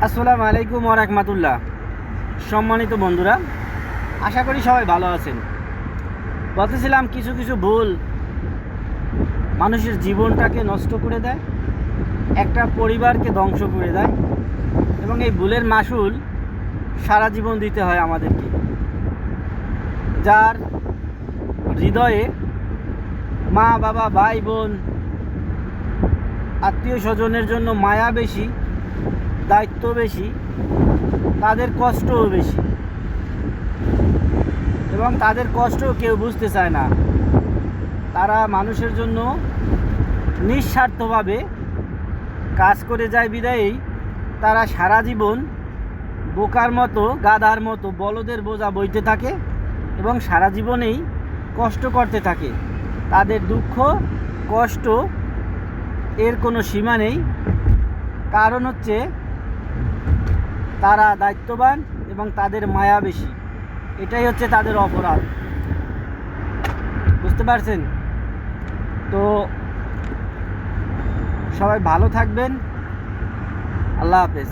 আসসালামু আলাইকুম ওয়া রাহমাতুল্লাহ। সম্মানিত বন্ধুরা, আশা করি সবাই ভালো আছেন। বলতেছিলাম কিছু কিছু ভুল মানুষের জীবনটাকে নষ্ট করে দেয়, একটা পরিবারকে ধ্বংস করে দেয়, এবং এই ভুলের মাসুল সারা জীবন দিতে হয় আমাদেরকে। যার হৃদয়ে মা বাবা ভাই বোন আত্মীয় স্বজনের জন্য মায়া বেশি, দায়িত্ব বেশি, তাদের কষ্টও বেশি, এবং তাদের কষ্ট কেউ বুঝতে চায় না। তারা মানুষের জন্য নিঃস্বার্থভাবে কাজ করে যায় বিদায়ী তারা সারা জীবন বোকার মতো, গাধার মতো, বলদের বোঝা বইতে থাকে এবং সারা জীবনেই কষ্ট করতে থাকে। তাদের দুঃখ কষ্ট এর কোনো সীমা নেই। কারণ হচ্ছে তারা দায়িত্ববান এবং তাদের মায়া বেশি। এটাই হচ্ছে তাদের অপরাধ। বুঝতে পারছেন? তো সবাই ভালো থাকবেন। আল্লাহ হাফেজ।